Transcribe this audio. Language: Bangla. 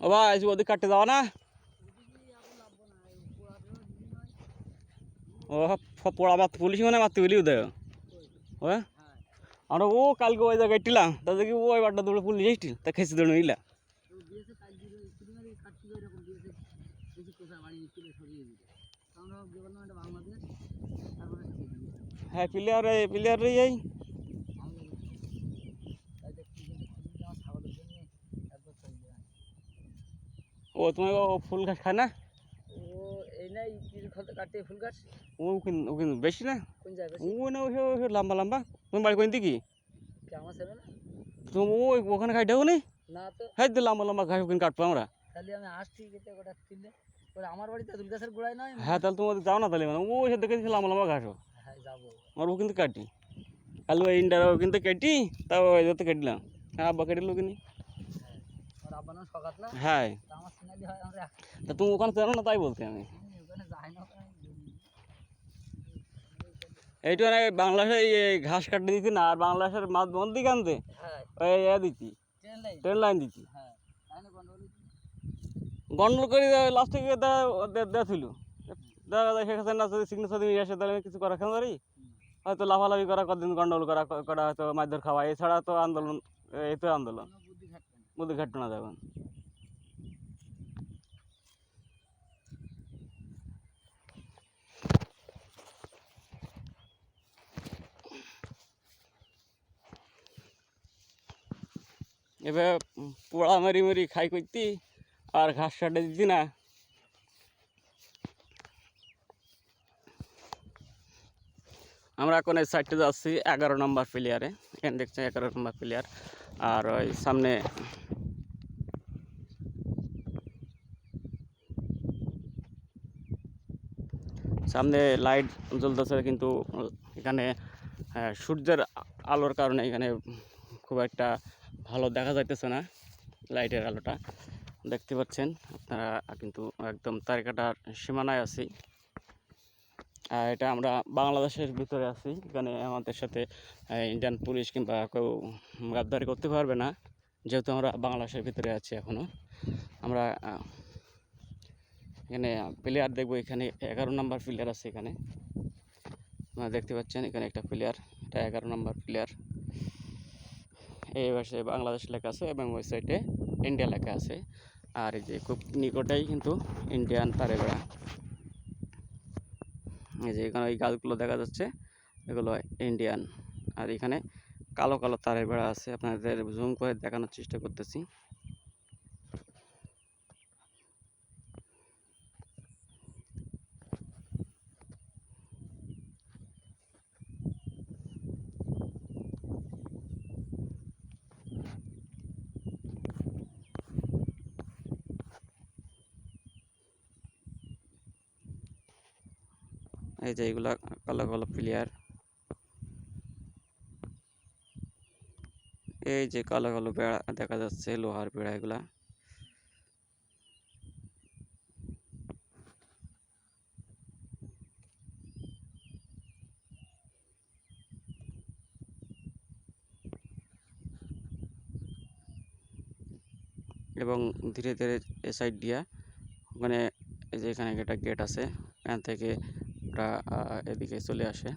ও ভাই ওদিকে কাটতে যাওয়া না? ও পড়া মারতে পুলিশ মানে মারতে গেলি উদয় হ্যাঁ আমরা ও কালকে ওই জায়গায় টিলাম তা দেখি ওই বারটা দৌড়ে পুলিশ এসেছিল তা খেসে দৌড়ে নিলাম। হ্যাঁ প্লেয়ার রে যাই ও তোমার ফুল ঘাস খায় না? ও কিন্তু বেশি না ও না ওই লম্বা লম্বা তোমার বাড়ি কোন দিকে? তুমি ওই ওখানে খাই দেবো নি হ্যাঁ লম্বা লম্বা ঘাস ওখানে কাটবো আমরা। আমার বাড়িতে দুলগাছের গোড়ায় নয়। হ্যাঁ তাহলে তোমাদের যাও না তাহলে মানে ও সে দেখে লম্বা লম্বা ঘাসও আর ও কিন্তু কাটি কাল ওই ইন্ডারও কিন্তু কেটি তাও ওই যাতে কাটলাম হ্যাঁ আব্বা কেটে লোক নি হ্যাঁ তা তুমি ওখানে জানো না তাই বলতে আমি এইটা মানে বাংলাদেশে ঘাস কাটতে দিতি না আর বাংলাদেশের মাছ বন্দি কানতে ওই দিতি ট্রেন লাইন দিতি গন্ডল করে লাস্টে গিয়ে দেখছিল দেখা যায় সেখানে না যদি সিগনেচার দিয়ে আসে তাহলে আমি কিছু করা খেতে পারি হয়তো লাফালাফি করা কদিন গন্ডগোল করা হয়তো মারধর খাওয়া এছাড়া তো আন্দোলন এই তো আন্দোলন বুদ্ধি ঘাটতো না যখন এবার পোড়া মারি মারি খাই করতি আর ঘাস কাটে দিতি না। আমরা এখন এই সাইডে যাচ্ছি 11 নম্বর প্লেয়ারে এখানে দেখছি 11 নম্বর প্লেয়ার আর ওই সামনে লাইট জ্বলতেছে কিন্তু এখানে সূর্যের আলোর কারণে এখানে খুব একটা ভালো দেখা যাইতেছে না লাইটের আলোটা দেখতে পাচ্ছেন আপনারা কিন্তু একদম তারকাটার সীমানায় আছি আর এটা আমরা বাংলাদেশের ভিতরে আছি এখানে আমাদের সাথে ইন্ডিয়ান পুলিশ কিংবা কেউ গাদ্দারি করতে পারবে না যেহেতু আমরা বাংলাদেশের ভিতরে আছি এখনও আমরা এখানে প্লেয়ার দেখবো এখানে 11 নম্বর প্লেয়ার আছে এখানে আপনারা দেখতে পাচ্ছেন এখানে একটা প্লেয়ার এটা 11 নম্বর প্লেয়ার এই পাশে বাংলাদেশ লেখা আছে এবং ওই সাইডে ইন্ডিয়া লেখা আছে আর এই যে খুব নিকটেই কিন্তু ইন্ডিয়ান তারের বেড়া এই যে এখানে ওই গাছগুলো দেখা যাচ্ছে এগুলো ইন্ডিয়ান আর এখানে কালো কালো তারের বেড়া আছে আপনাদের জুম করে দেখানোর চেষ্টা করতেছি এই যে এগুলা কালো কালো প্লেয়ার এই যে কালো কালো বেড়া দেখা যাচ্ছে লোহার বেড়া এগুলা এবং ধীরে ধীরে এ সাইড দিয়া ওখানে এই যে এখানে একটা গেট আছে এখান থেকে ওরা এদিকে চলে আসে।